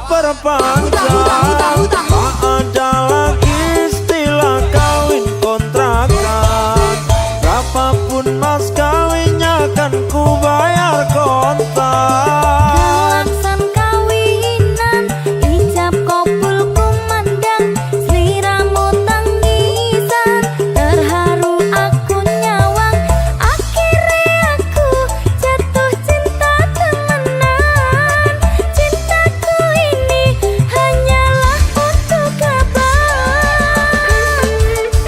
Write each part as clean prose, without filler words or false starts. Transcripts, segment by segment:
perpanjang. Tak ada lagi istilah kawin kontrakan. Berapapun mas kawinnya kan ku bayar kontak. Kelaksan kawinan, ijab kabul kumandang, sliramu tangisan, terharu aku nyawang. Akhirnya aku jatuh cinta temenan. Cintaku ini hanyalah untuk abang.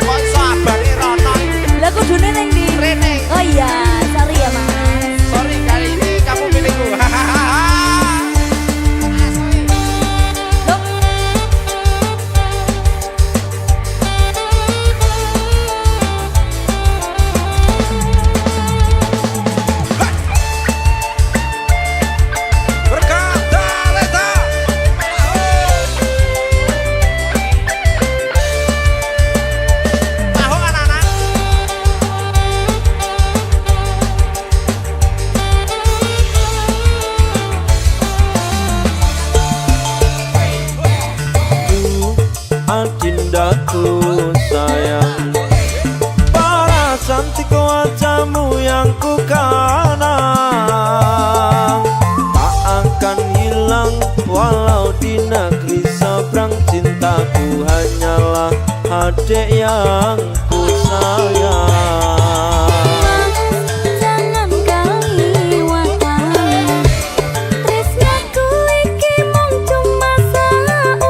Kok sabar Ronon? Lah kudune ning ndi? Rene. Oh iya, sorry ya mas. Sorry kali ini kamu milikku. Asli. Loh. Berkata Leta. Tahu anak-anak? Adindaku sayang, para cantik wajahmu yang ku kenang tak akan hilang walau di negeri seberang. Cintaku hanyalah adik yang ku sayang. Jangan kaliwatan, tresnaku iki mung cuma saulan.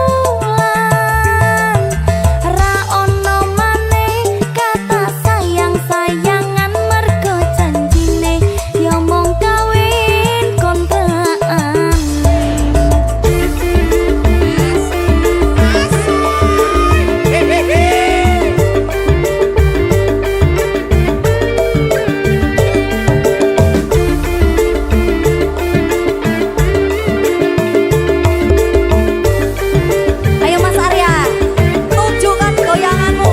Ra ono maneh kata sayang-sayangan, mergo janjine ya mung kawin kontrakan. Ayo Mas Arya, tunjukkan goyanganmu.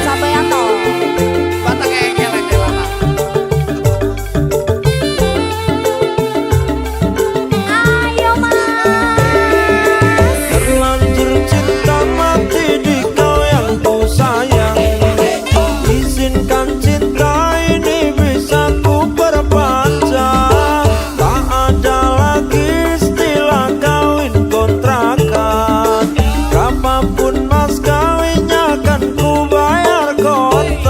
Sampai to. Batake geleng-geleng. Ayo Mas. Terlanjur cinta mati di kau yang ku sayang. Izinkan cinta ini bisa ku perpanjang. Tak ada lagi istilah kawin kontrakan. Berapapun mas kawinnya kan ku bayar kontak.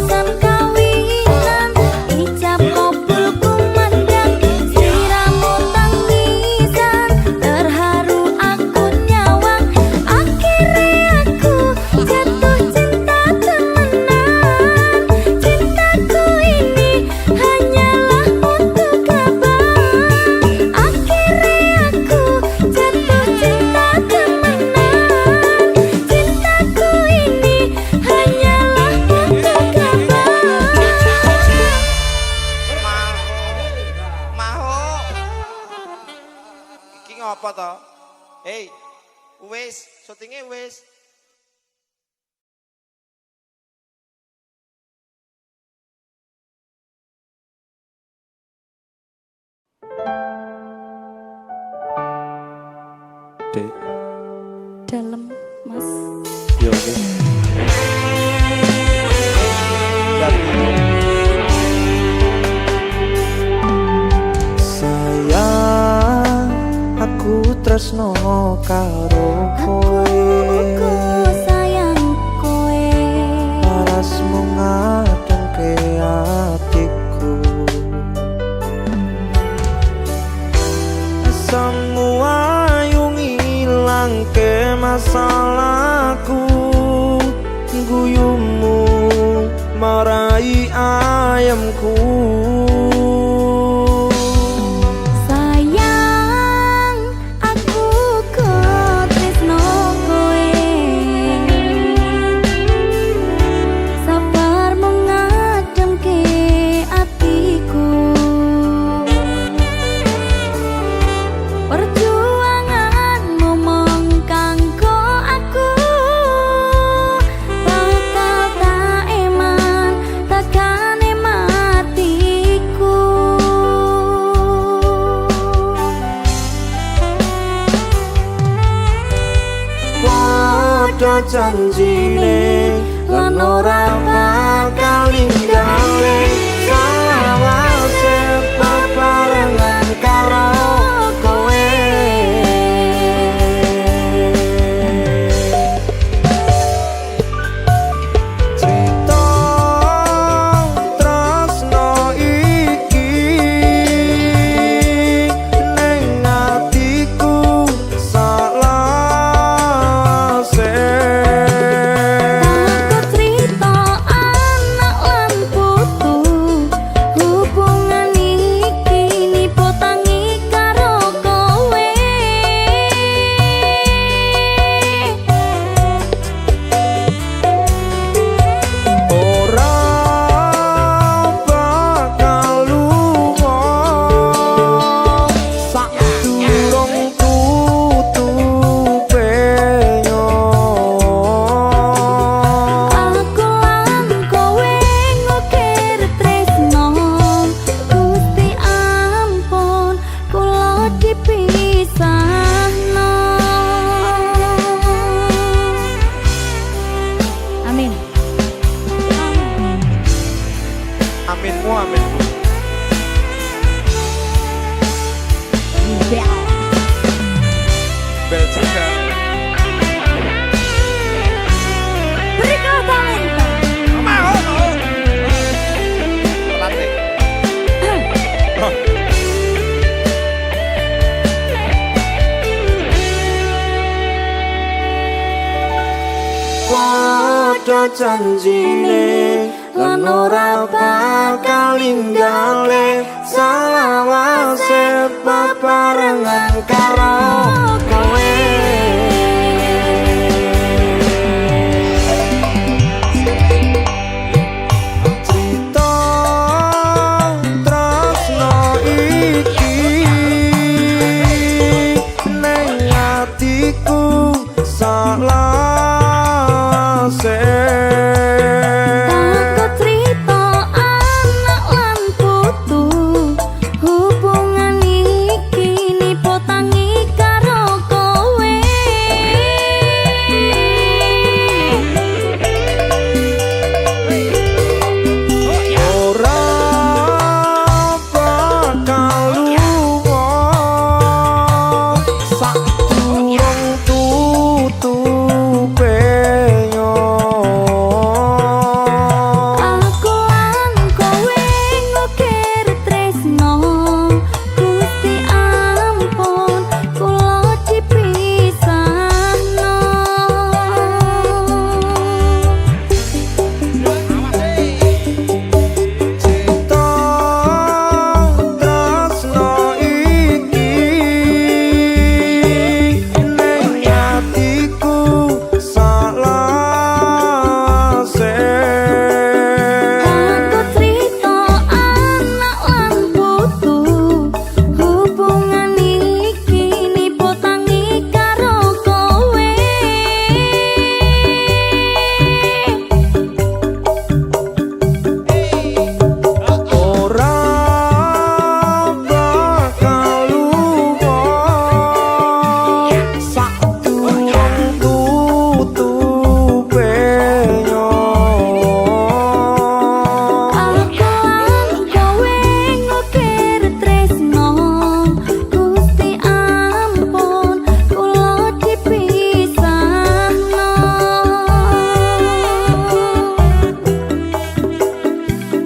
Kelaksan kawinan, ijab kabul kumandang, sliramu tangisan, terharu aku nyawang. Akhirnya aku jatuh cinta temenan. Cintaku ini hanyalah untuk abang. Akhirnya aku jatuh cinta temenan. Cintaku ini hanyalah untuk abang. Maho. Iki ngopo to? Hei, wis, syutinge wis. Dek, Dalam Mas. yo oke. Sayang, aku tresno karo kowe. Sayang kowe. Parasmu ngadengke atiku. Semua ayu ngilangke masalahku. Guyumu marai ayamku. Sayang, aku kok tresno kowe. Sabar mengademke atiku. Perjuanganmu mong kanggo aku. Bakal tak eman, takane mati. padha janjine lan ora bakal ninggale salawase bebarengan karo kowe. Cerita tresno iki ning atiku salase. Aku cerita anak lan putu, hubungan iki nipotangi karo kowe. Ora bakal lunga sadurung tutupe Aku lan kowe ngukir tresno, Gusti ampun kula dipisahno. Amin. Aminmu aminmu. Bel juga. Berikut talenta. Pelatih. Padha janjine lan ora bakal ninggale salawase bebarengan karo kowe. Cerita tresno iki ning atiku salase. Aku cerita anak lan putu, hubungan iki nipotangi karo kowe. Ora bakal lunga sadurung tutupe Aku lan kowe ngukir tresno, Gusti ampun kula dipisahno. Cerita tresno iki ning atiku salase. Aku cerita anak lan putu, hubungan iki nipotangi karo kowe. Ora bakal lunga sadurung tutupe Aku lan kowe ngukir tresno, Gusti ampun kula dipisahno.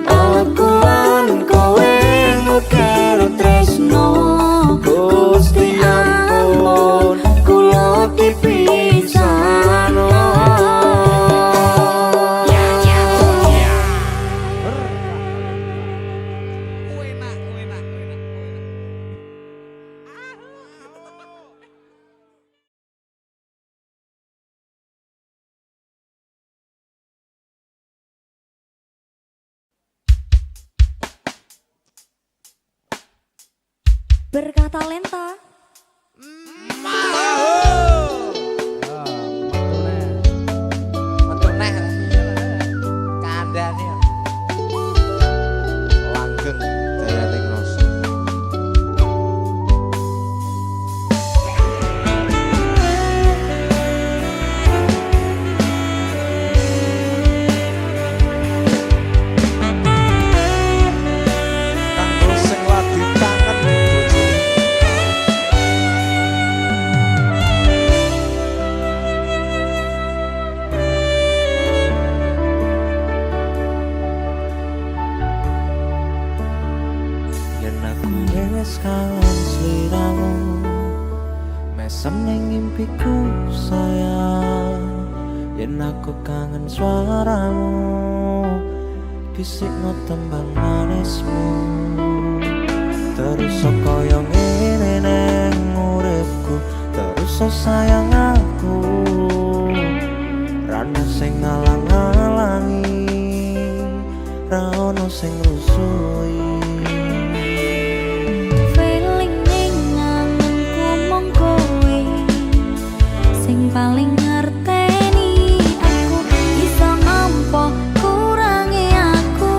Aku lan kowe ngukir tresno, Gusti ampun kula dipisahno. Berkah talenta. Metu neh. Kandhane. Langgeng darane kroso. Mesem ning mimpiku sayang, yen aku kangen suaramu, bisikno tembang manismu. Terus kaya ngene ning uripku, terus sayang aku, rano sing ngalang-alangi, ra ono sing rusui. Feeling ning anganku mung kowe sing paling ngerteni aku, iso nampa kurangi aku.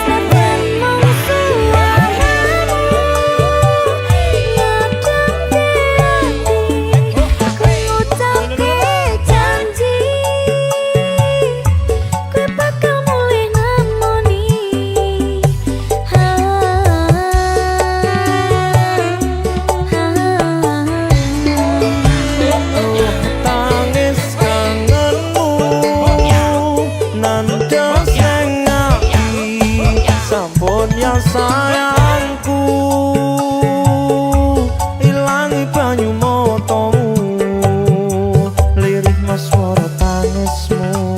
Senajan mung suaramu ngademke ati, kowe ngucapke janji kowe bakal mulih nemoni. Tangis kangenmu nandas nang ati, sampun ya sayangku, ilangi banyu motomu, lirih mas swara tangismu.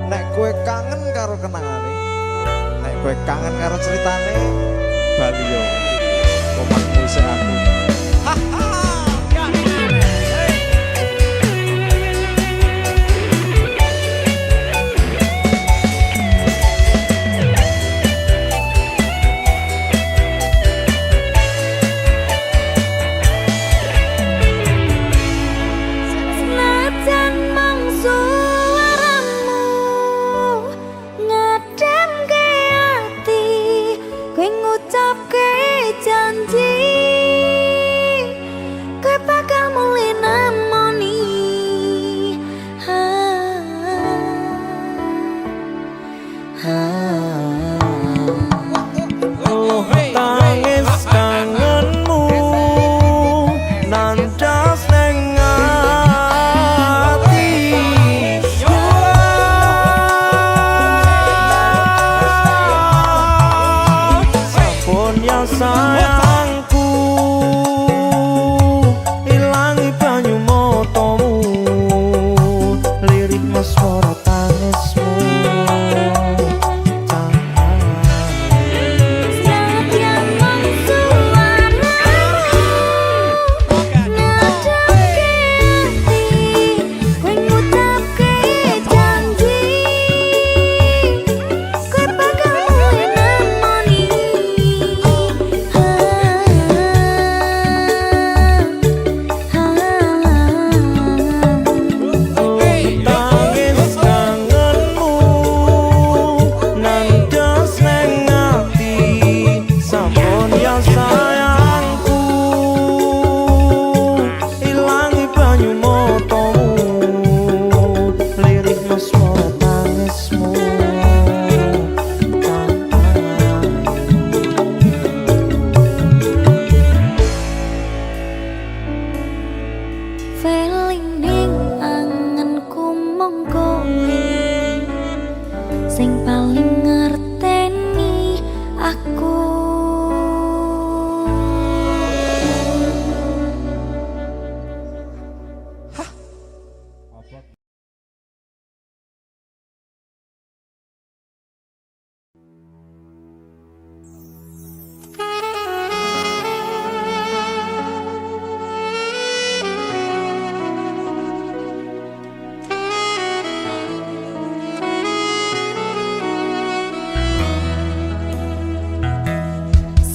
Nek kowe kangen karo kenangane, nek kowe kangen karo ceritane, bali yo omahmu isih aku. Senajan mung suaramu ngademke ati, kowe ngucapke janji kowe bakal mulih nemoni. Tangis kangenmu nandas nang ati, sampun ya sayangku, ilangi banyu motomu, lirik mas swara tangismu. Senajan mung suaramu ngademke ati, kowe ngucapke janji kowe bakal mulih nemoni. Tangis kangenmu nandas nang ati, sampun ya sayangku, ilangi banyu motomu, lirik mas swara tangismu. Feeling ning anganku mung kowe sing paling ngerteni aku.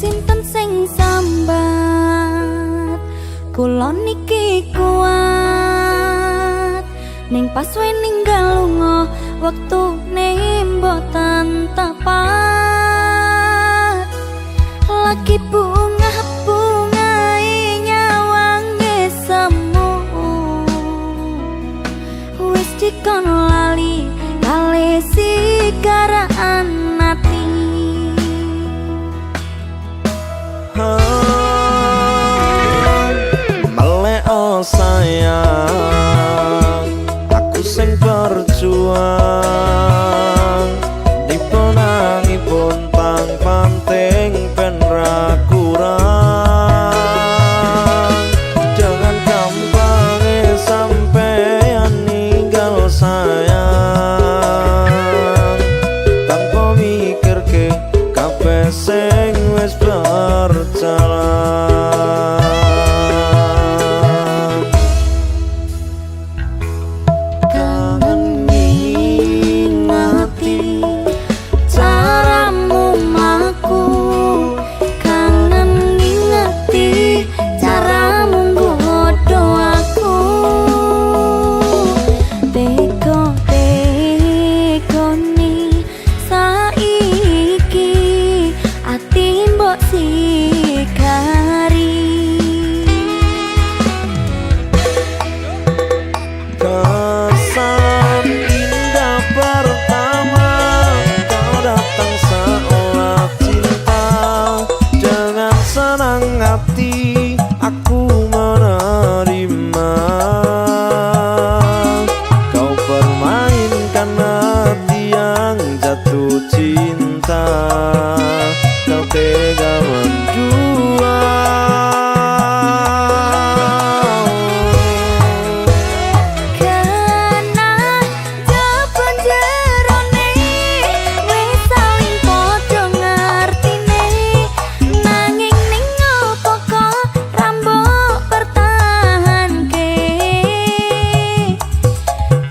Sinten sing sambat kula niki kuat, ning pas we ninggal lunga wektune mboten tepat. Lagi bunga-bungae nyawange semu, wis dikon lali kali sigaraan ati. Ah. sayang, aku sing berjuang diponangipun pang panting ben ra kurang. Jangan gampang sampean ninggal sayang, tanpa mikir ke kabeh sing wis berjalan. Kangen ngingati Caramu mlaku, kangen ngingati caramu nggodho aku. Teko-tekoni saiki ati mbok sikari. Kesan indah pertama kau datang seolah cinta. Dengan senang hati aku menerima. Kau permainkan hati yang jatuh cinta. Kau tega mendua. Kena jaban jerone wis saling padha ngertine, nanging ning opo kok rambok pertahanke.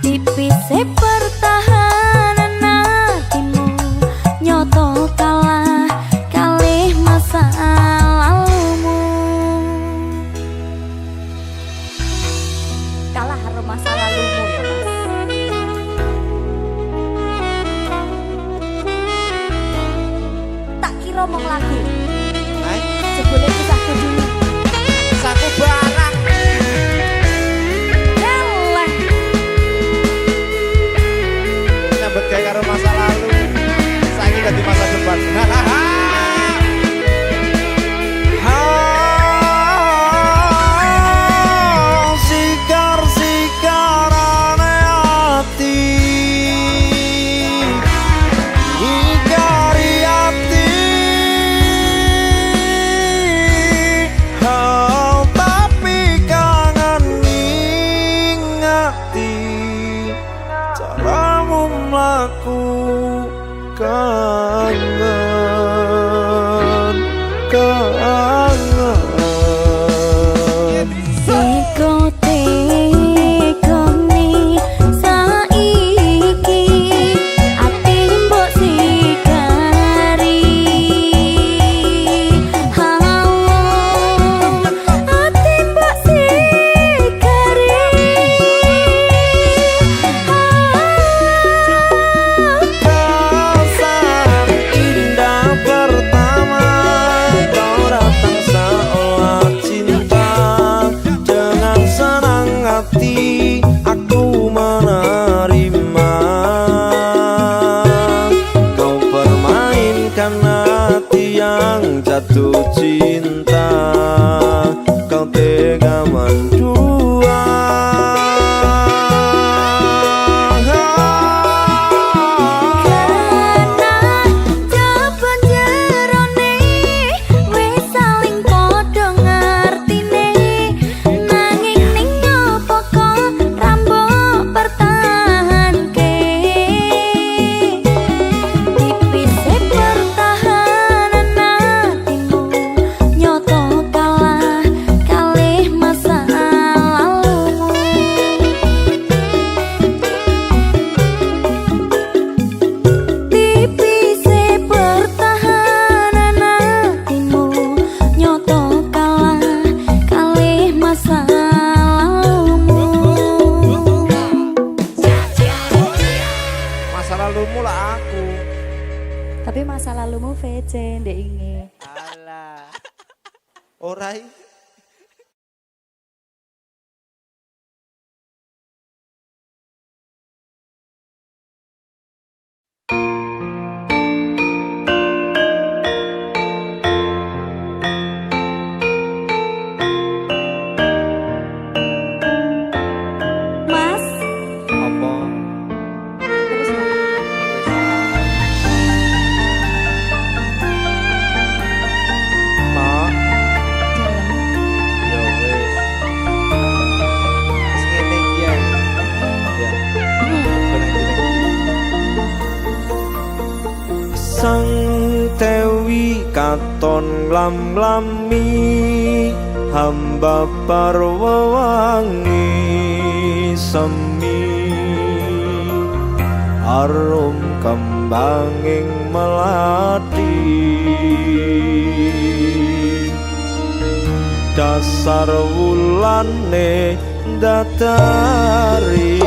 Tipise pertahanan hatimu nyoto kalah kalih masa lalumu. Kalah karo masa lalumu ya Mas. Tak kira mong lagu Hai, jebule kisahku dulu. saku barang. Yalah. Nyambut gawe karo masa lalu. Saiki dadi masa depan. Sikar-sikarane hati, ngikari hati. Tapi kangen ngingati caramu mlaku. Kangen, kangen. Teko-tekoni saiki ati mbok sikari. Ati mbok sikari. Kesan indah pertama kau datang seolah cinta. Dengan senang hati aku menerima. Kau permainkan hati yang jatuh cinta. Kau tega mendua. Kena jaban jerone wis saling padha ngertine, nanging ning opo kok rambok pertahanke. Tipise pertahanan hatimu nyoto kalah kalih masa lalumu. Tipise pertahanan hatimu nyoto kalah kalih masa lalumu. Masa lalumu lah aku. Tapi masa lalumu VC ndek inge. Alah. Ora katon nglam-nglami hamba parwewangi semi arum kembanging melati dasar wulane datari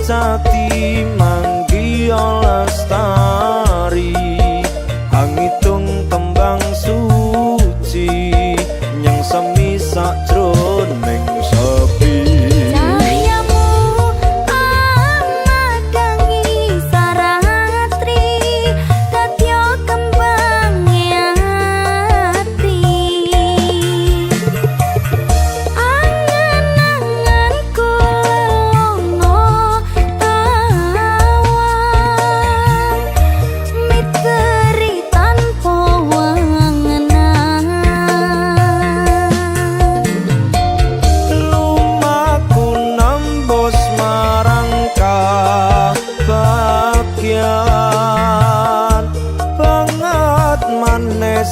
jati manggiya lestari hangitung tembang suci nyang semi sakjroning sepi cahayamu amadangi saratri dadya kembangnya ati angan-anganku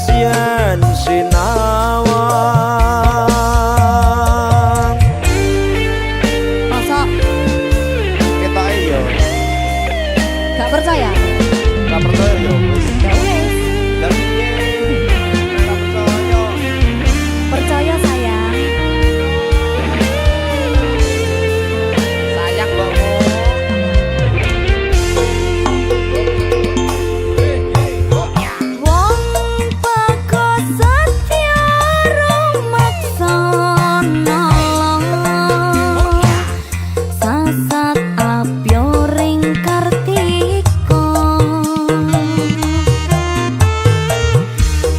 yen sinawang masa Kita iyo. gak percaya Gak percaya yo. ya wes Lah piye? Gak percaya. percaya sayang Sayang mbokmu. wong bagus setya rumaksana sasat apyo ring kartika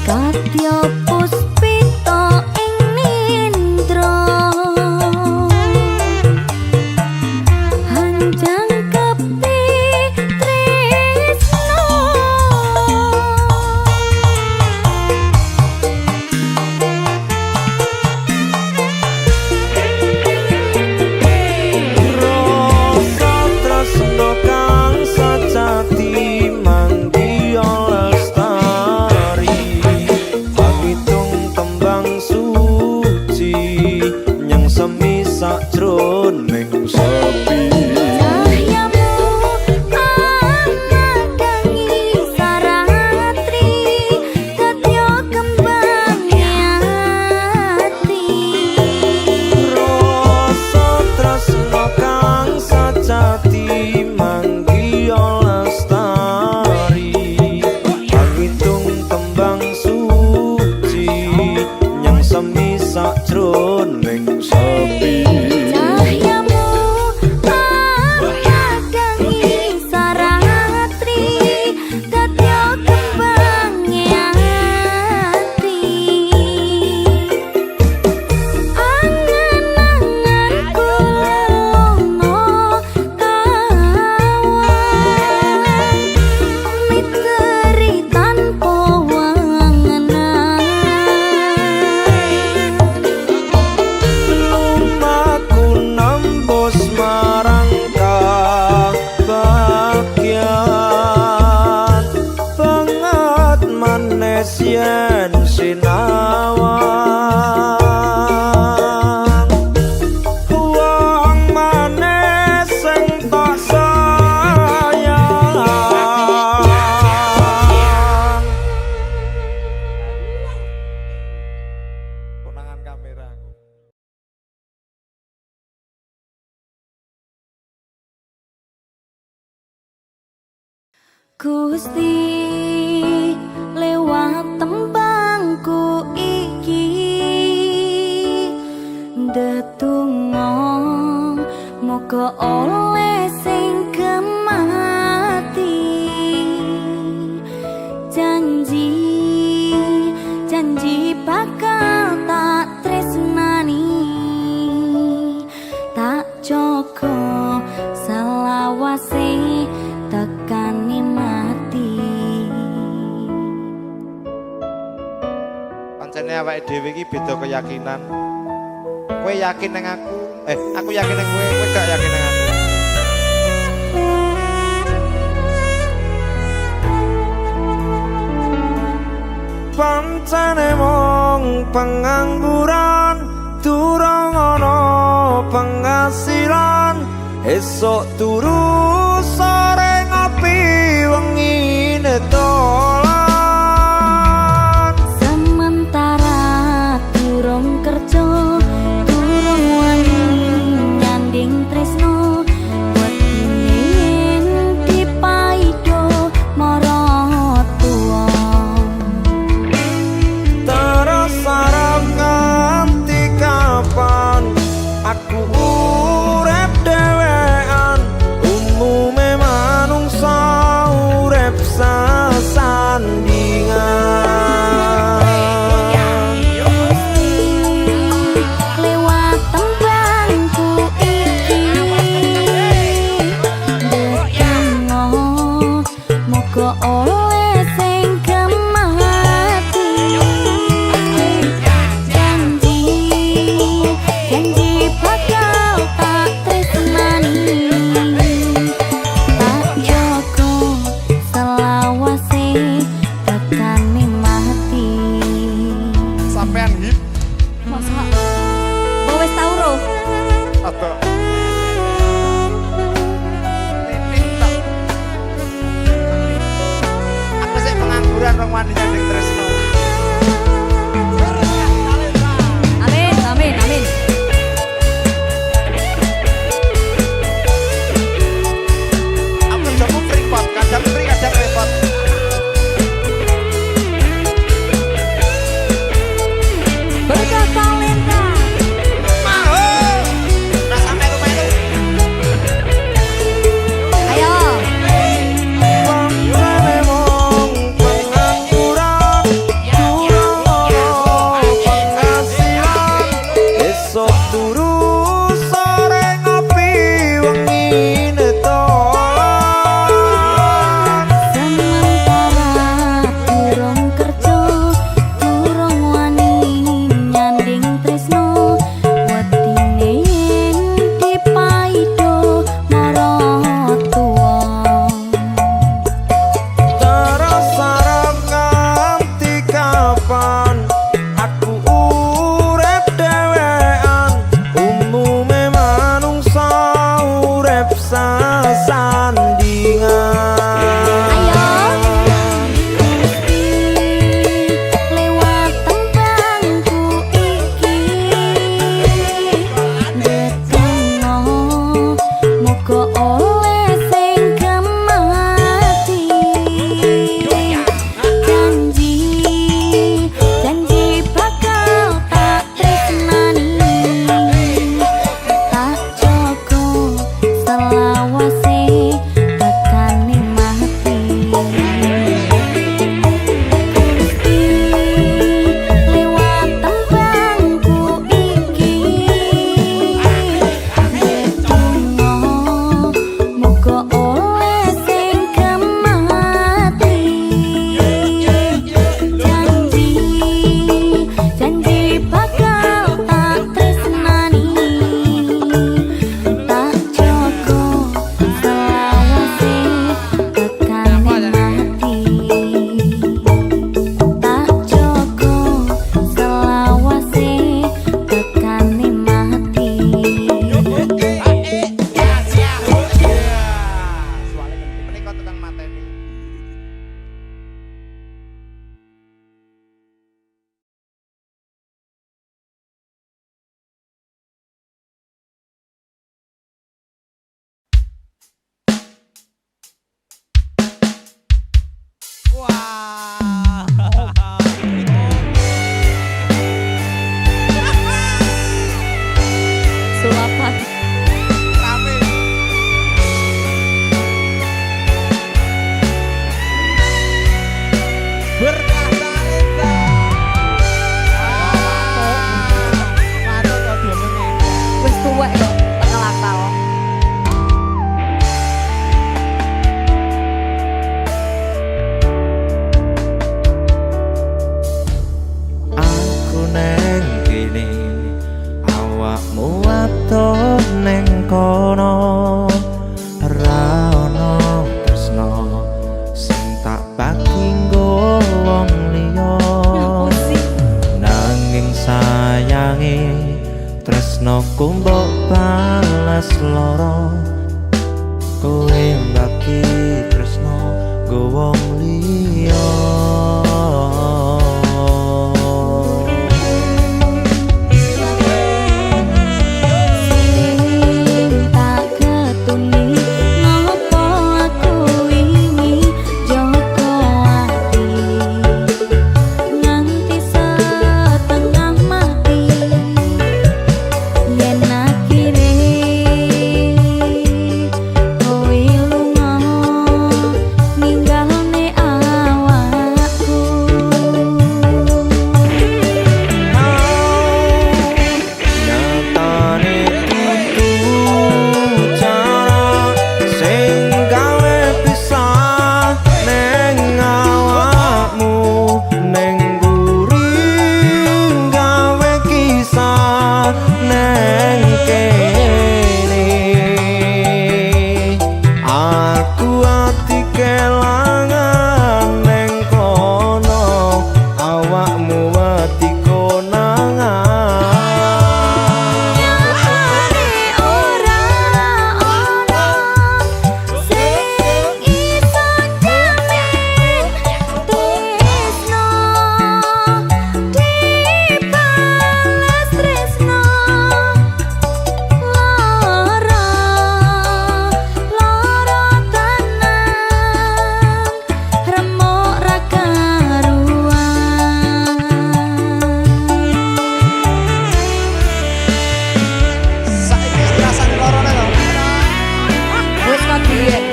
kadya puspita ing nindra hanjang kepi tresno rasa tresno kang sajati manggiya lestari hangitung tembang suci nyang semi sakjroning sepi cahayamu amadangi saratri dadya kembangnya ati rasa tresno kang sajati manggiya lestari hangitung tembang suci nyang semi sakjroning sepi cahayamu amadangi saratri dadya kembangnya ati angan-anganku lono kawan miteri tanpa wangenan lumaku nembus marang kabagyan banget manes yen sinawang wong manes sing tak sayang Konangan kamera. Gusti lewat tembangku Ndedonga moga oleh sing gemati. Janji janji bakal tak tresnani, tak jaga selawase tekani mati. Pancene awake dhewe iki beda keyakinan. Kowe yakin nang aku yakin nang kowe gak yakin nang aku. Pancene mong pengangguran, durung ana penghasilan, esok turu sore ngopi wengi netolan. Sementara durung kerja, durung wani nyanding tresno, wedine dipaido marang tuwa. Terus sarap nganti kapan aku urip dhewean, umume manungsa urip sesandingan. Lewat tembangku iki ndedonga moga oleh sing gemati. Janji janji bakal tak tresnani, tak jaga selawase tekani mati. Sampean hit Masa kok wis tau ro? atau titik tok. Aku sik pengangguran wong wani nyanding tresno. Amin amin amin. Aku jamu repot, kadang repot. Berkah talenta. Maho. Nah sampe rumah itu. Ayo. Pancene mong pengangguran, durung ana penghasilan, esok turu sore ngopi wengi netolan. Sementara durung kerja, durung wani nyanding tresno, wedine dipaido marang tuwa. Terus sarap nganti kapan aku urip dhewean, umume manungsa urip sesandingan. Lewat tembangku iki ndedonga moga oleh sing gemati. Janji janji bakal tak tresnani, tak jaga selawase tekani mati. Lewat tembangku iki ndedonga moga oleh sing gemati. Janji janji bakal tak tresnani, tak jaga selawase tekani mati. Tak jaga selawase tekani mati. Menika tukang mateni. Wah. sulapan. Rame. Berkah talenta. Manut kok diomongnya. Wis tuwek kok tekel akal. Aku neng kene awakmu atuh neng kono ra ono tresno sing tak bagi nggo wong liya nanging sayange tresnoku mbok balas loro kowe bagi tresno nggo wong liya.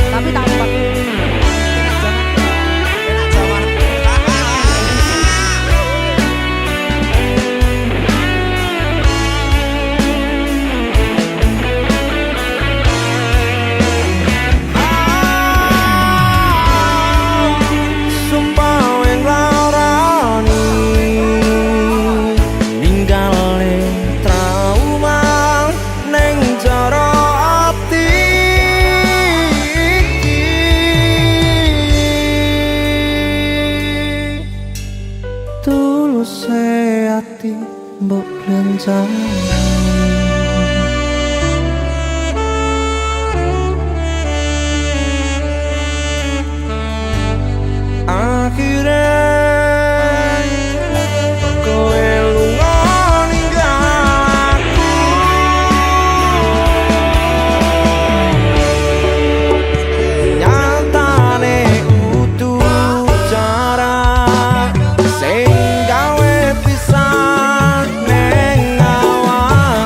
Tapi tampak tulus ati mbok blenjani akhirnya kowe lunga ninggal aku nyatane butuh cara sing gawe pisah neng awak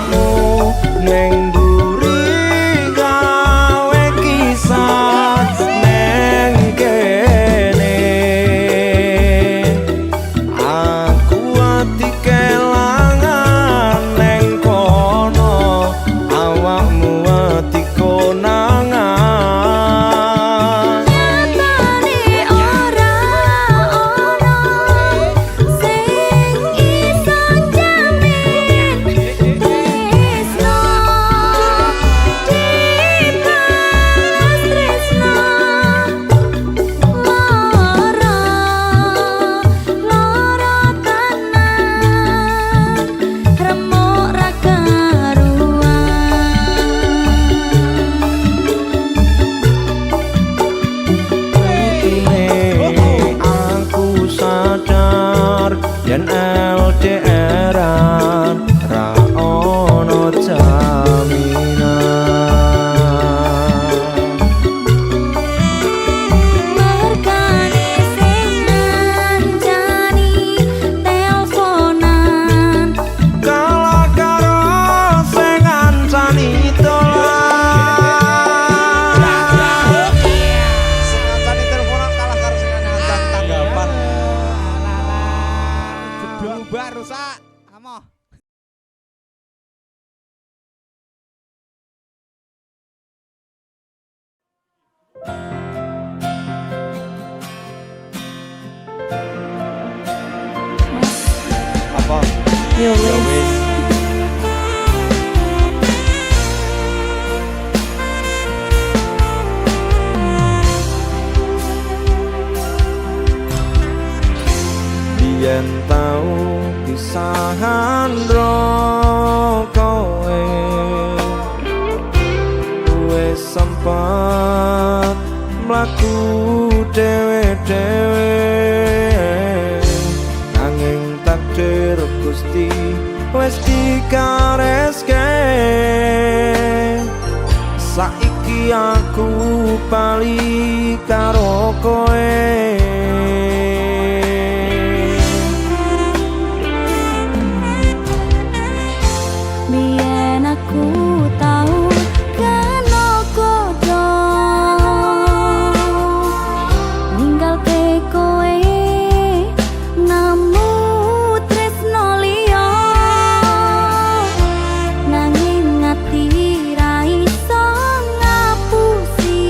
Apa? Yo Ya wis. wis. Yen tau pisahan ro kowe wis sempat mlaku dhewe-dhewe nanging takdir Gusti wis dikareske saiki aku bali karo kowe. Biyen aku tau kena kodo ninggalke kowe namu tresno liya nanging ati ra iso ngapusi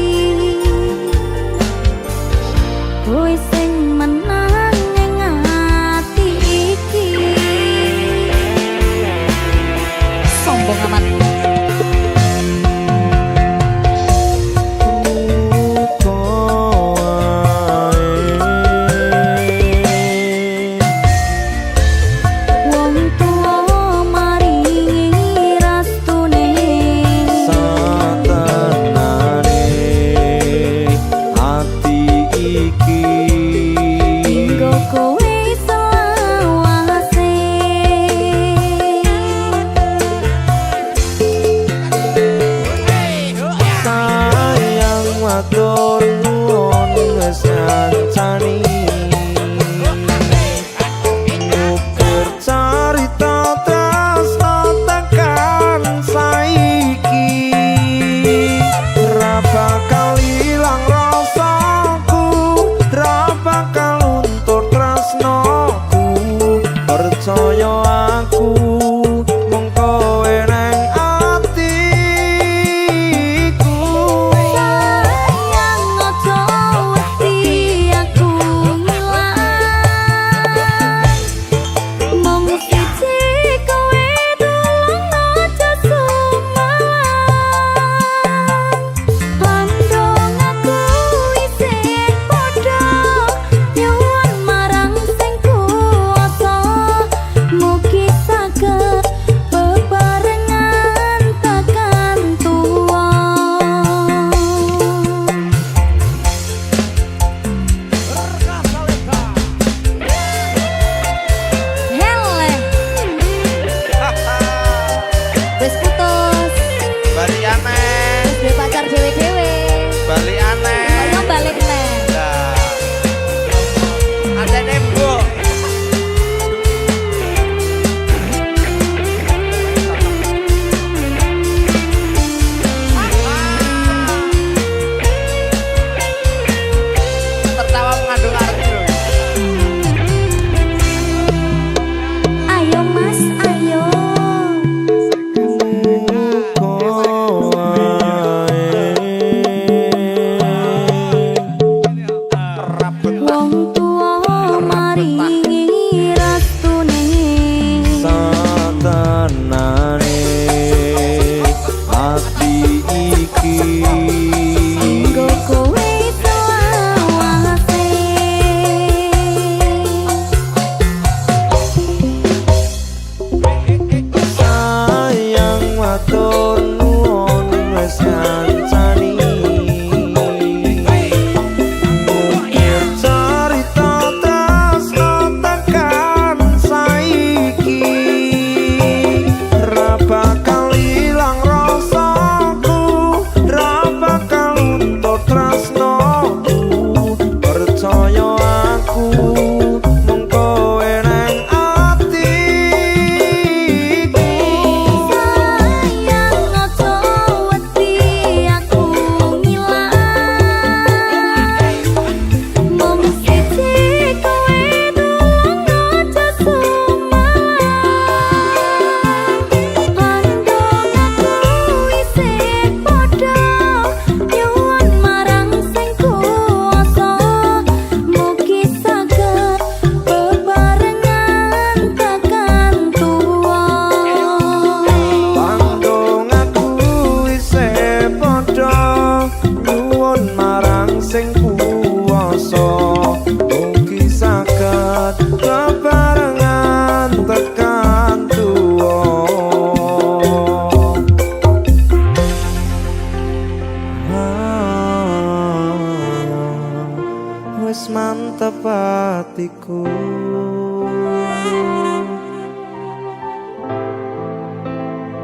atiku.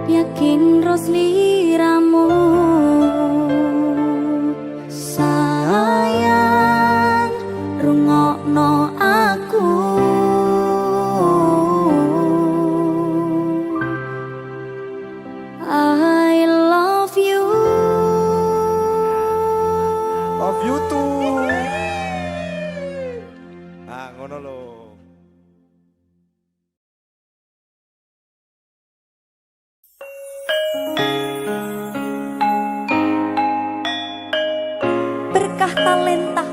Yakin ros liramu sayang rungokno aku. I love you. Love you too. Ah, ngono lho. Berkah talenta.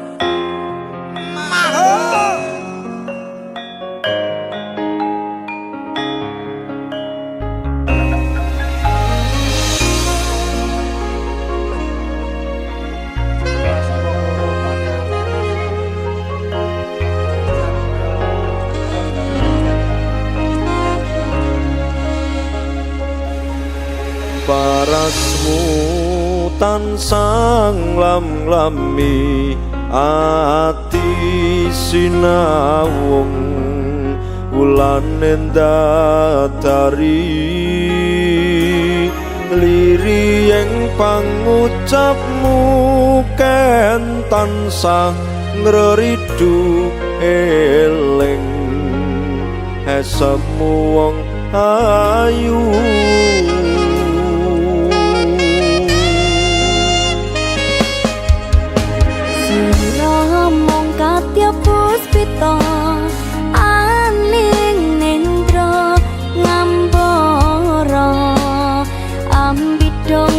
Parasmu tansah nglam-nglami ati sinawung wulan endadari liri yang pangucapmu ken tansah ngreridu eling esemu wong ayu. Mong katya puspita aning nendra ngambara ambidong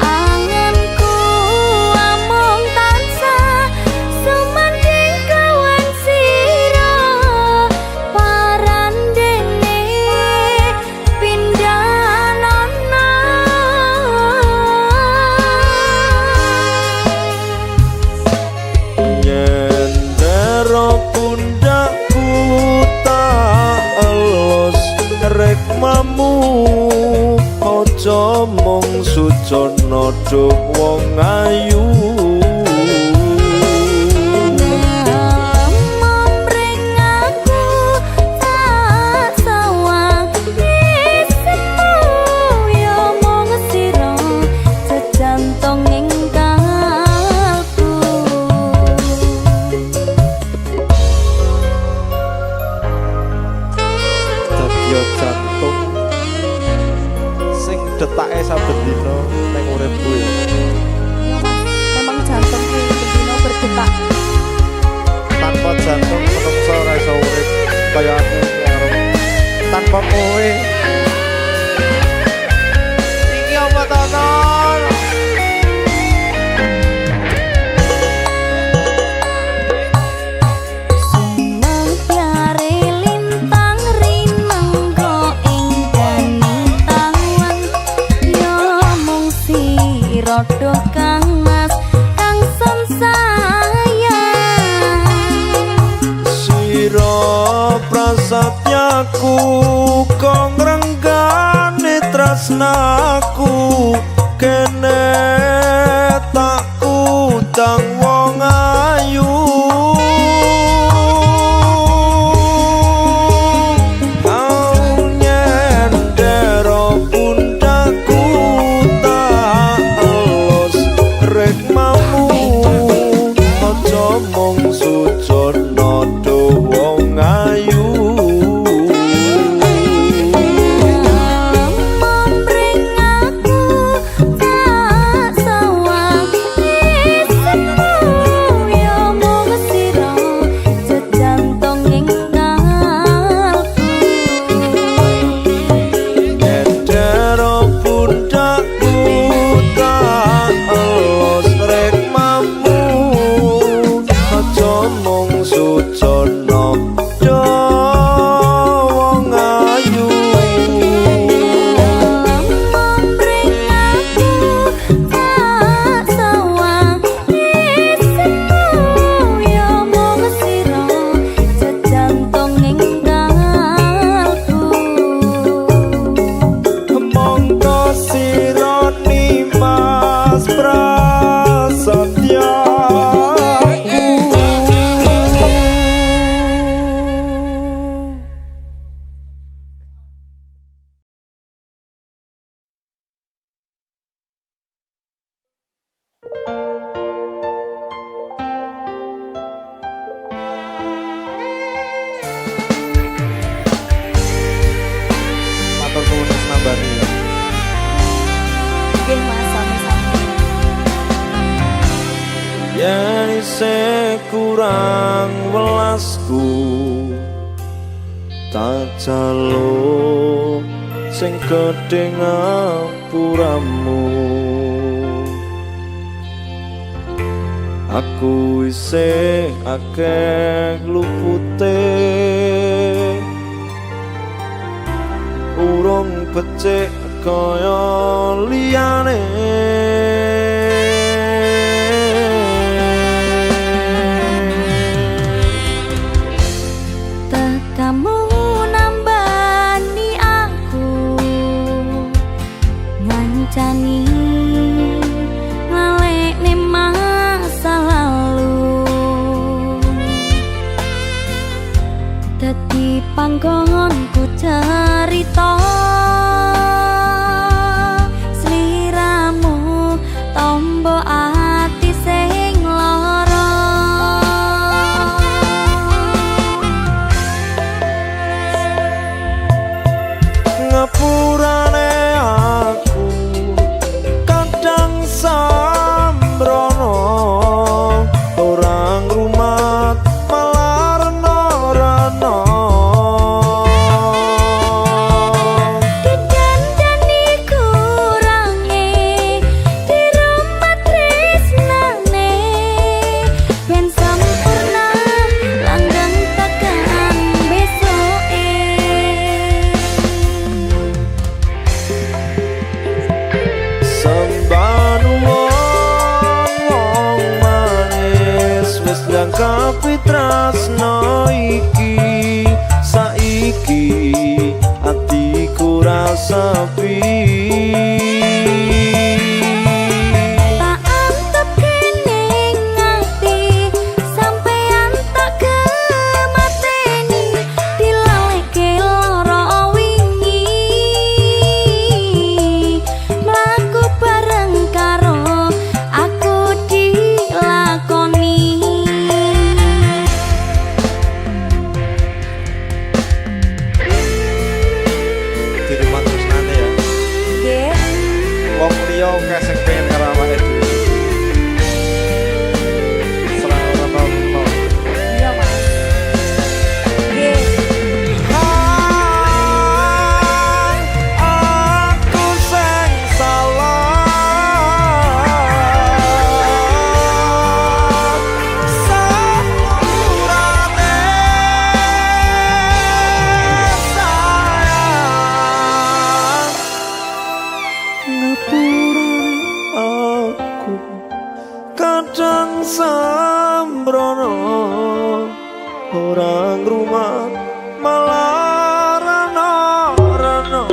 anganku among tansah sumanding kawan sira parandene pindanana. Nyendero pundakku tak elus rekmamu aja mung sujono duh wong ayu. Momring aku tak sawang isemu ya mung sira sejantong ing kalbu. Dadya jantung sing detake saben dina ning uripku ya. Ya Mas, memang jantungku bedino berdetak. Tanpa jantung menungso ora iso urip kaya aku karo tanpa kowe. Iki apa to, Non? Sumapyare lintang rinenggo ing danitawan ya mung sira doh kang mas kang son sayang. Sira prasetyaku kok ngrenggani tresnaku kene tak kudang wong ayu. Kau nyendero pundakku tak elus rekmamu aja mung sujono duh wong ayu. Momring aku matur suwun wis nambani ya. Nggih Mas, sami-sami. Yen isih kurang welasku tak jaluk sing gedhe ngapuramu. Aku isih akeh lupute urung becik kaya liyane. Tekamu nambani aku, ngancani ngalekne masa lalu. Dadi panggonku cerita sliramu tombo ati sing lara. Ngapurane aku kadang sambrono orang rumat malah reno-reno. Didandani kurange di rumah tresnane ben sempurna langgeng tekan besoke. Sambanu wong manis wis jangkapi tresno iki. Saiki atiku rasa sepi. Tak antep kene ngati sampean tak kemateni dilaleke lara wingi mlaku bareng karo aku dilakoni. Di rumah terus nanti ya. Nggih. Wong liya akeh sing pengen karo awake dhewe. Serana-rana. Iya Mas. Nggih. Aku sing salah sepurane sayang. Ngapurane aku kadang sambrono orang rumah malah reno-reno.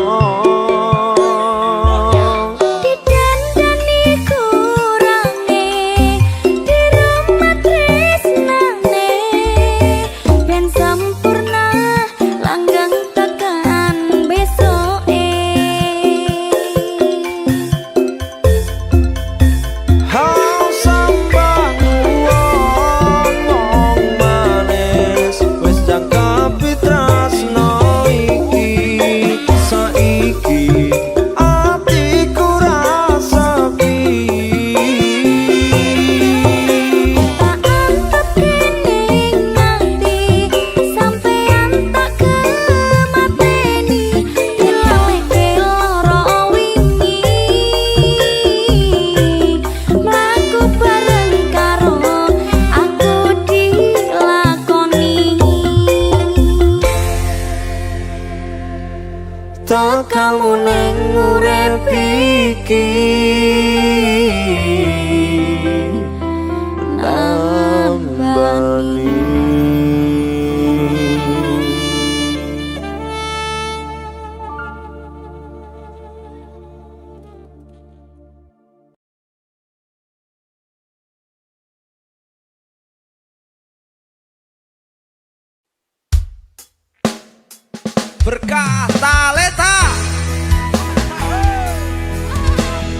Didandani kurange di rumah tresnane ben sempurna langgeng tekan besoke. Hau sambang wong manis wis jangkapi tresno iki. Saiki atiku rasa sepi. Tak antep kene ngati sampean tak kemateni dilaleke lara wingi mlaku bareng karo aku dilakoni. Tak kamu ning urip iki nambani. Berkah talenta.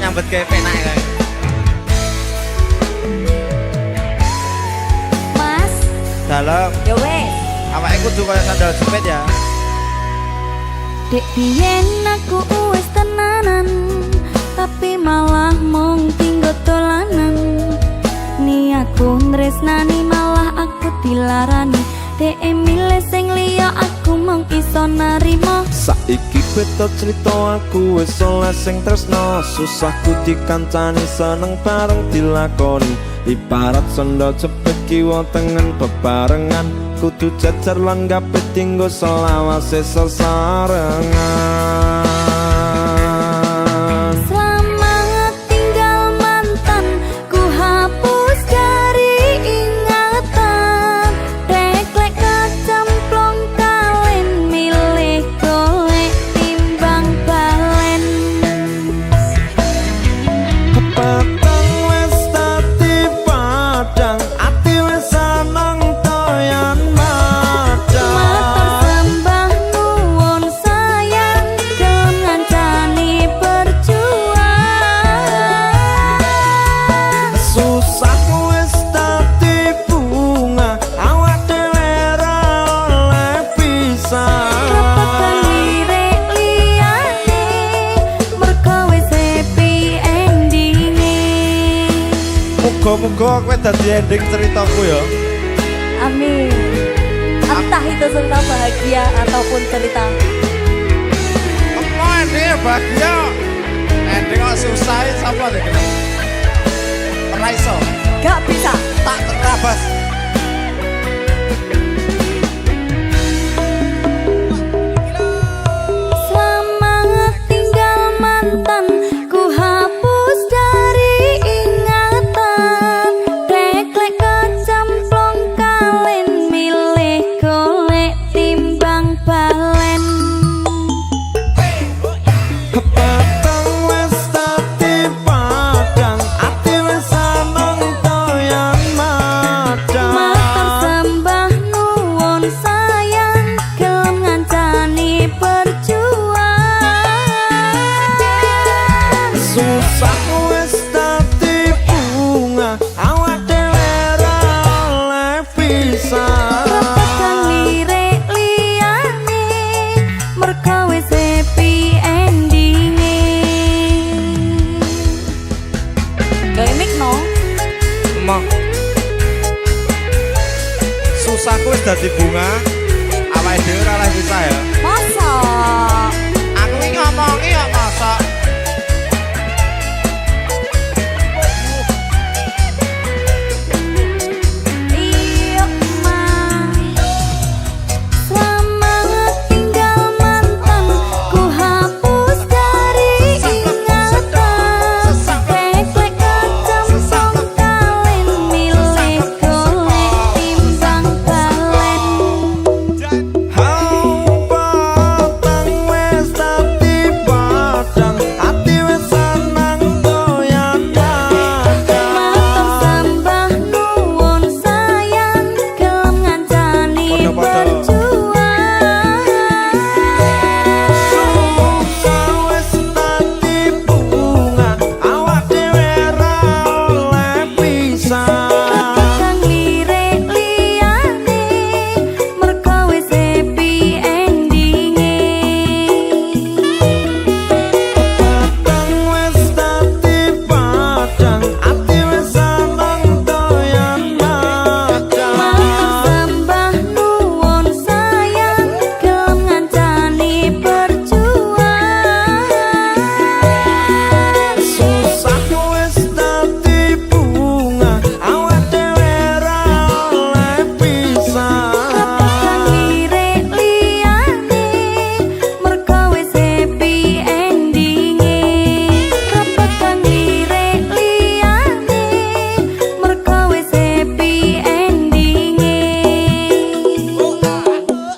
Nyambet gawe penak kae. Mas, Dalem, ya wes. awake kudu kaya sandal jepit ya. Dek biyen aku wis tenanan, tapi malah mung tinggo dolanan. Ni aku tresnani malah aku dilarani. Dek milih sing liya aku mung iso narimo. Saiki beda cerita aku wis oleh sing tresno. Susahku dikancani seneng bareng dilakoni. Ibarat senda cepet kiwa tengen bebarengan. Kudu jajar lan gapet tinggo selawase sesarengan. Selamat tinggal mantan, ku hapus dari ingatan. Teklek kecemplung kalen, milih golek timbang balen. Petang wis dadi padang, ati wis seneng toyan madang. Matur sembah nuwun sayang, gelem ngancani perjuangan. Susah wis dadi bunga, awak dhewe ra oleh pisah. Repetan lirik liyane, merga wis happy endinge. Muga-muga kowe dadi ending ceritaku ya. Amin. Entah itu cerita bahagia ataupun cerita Apa endingnya bahagia? Ending kok susah sapa deh kena? Ora iso. gak bisa. Tak terabas. Selamat tinggal mantan, ku hapus dari ingatan. Teklek kecemplung kalen, milih golek timbang balen. Petang wis dadi padang, ati wis seneng toyan madang. Matur sembah nuwun sayang, gelem ngancani perjuangan. Susah wis dadi bunga, awak dhewe ra oleh pisah. Repetan lirik liyane, merga wis happy endinge. Gawe mik no. Emang susahku wis dadi bunga, awake dhewe ora oleh pisah ya. Masa? Aku iki ngomongi ya masa. Iya, Mang. Selamat tinggal mantan, ku hapus dari ingatan. Teklek kecemplung kalen, milih golek timbang balen. Petang wis dadi padang, ati wis seneng toyan madang. Matur sembah nuwun sayang, gelem ngancani Padha-padha. perjuangan. Susah wis dadi bunga, awak dhewe ra oleh pisah. Repetan lirik liyane, merga wis happy endinge. Petang wis dadi padang, ati wis seneng toyan madang. Matur sembah nuwun sayang, gelem ngancani perjuangan. Susah wis dadi bunga, awak dhewe ra oleh pisah. Repetan lirik liyane, merga wis happy endinge. Repetan lirik liyane, merga wis happy endinge.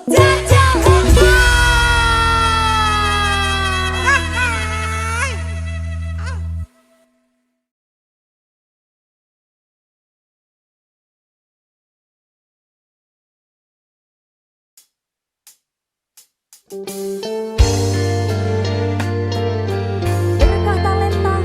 Jajal Berkah talenta.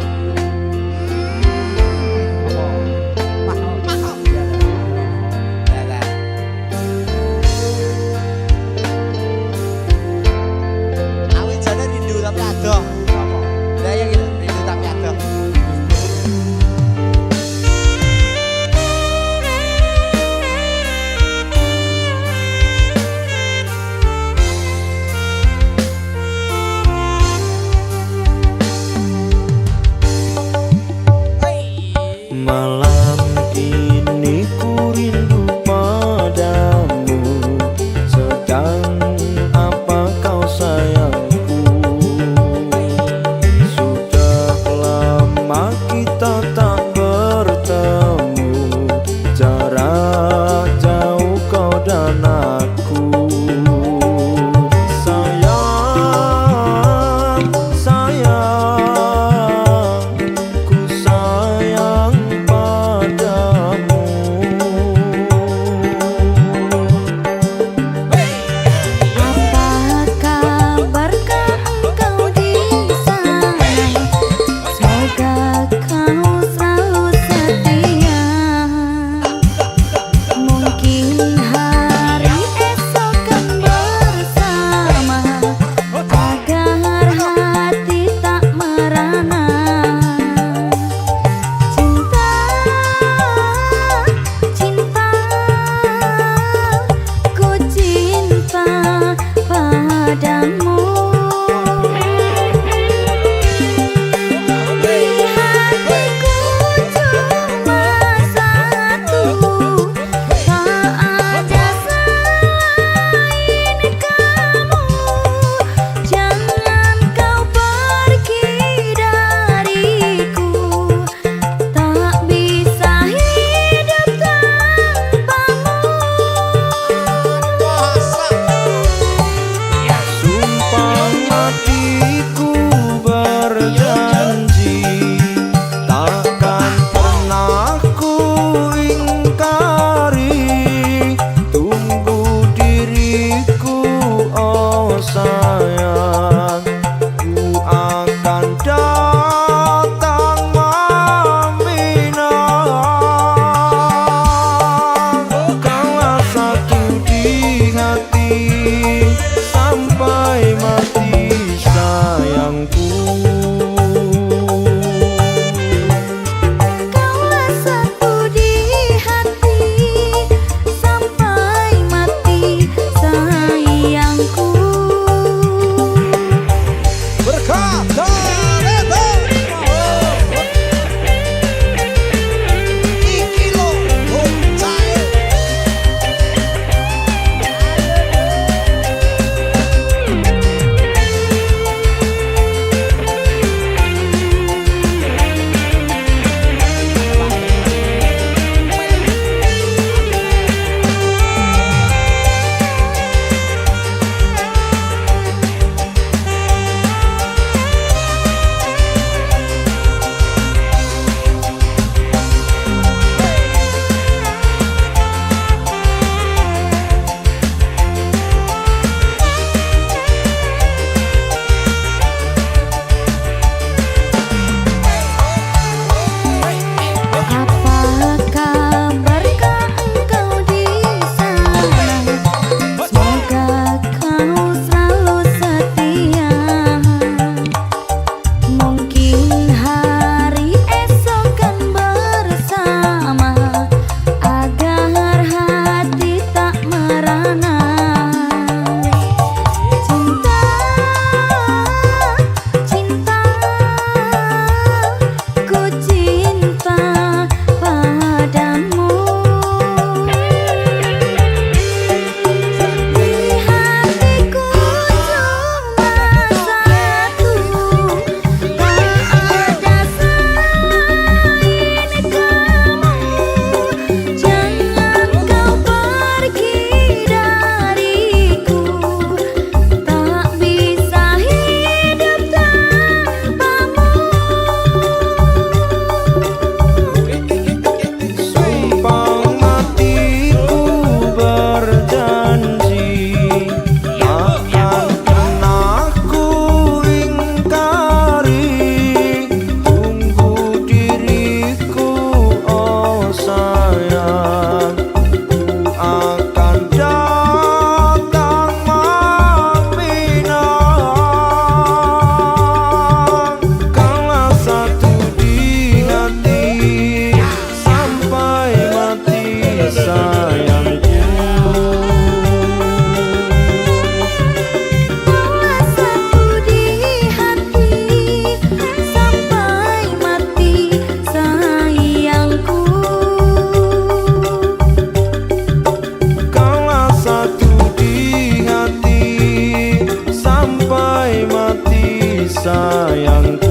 sayangku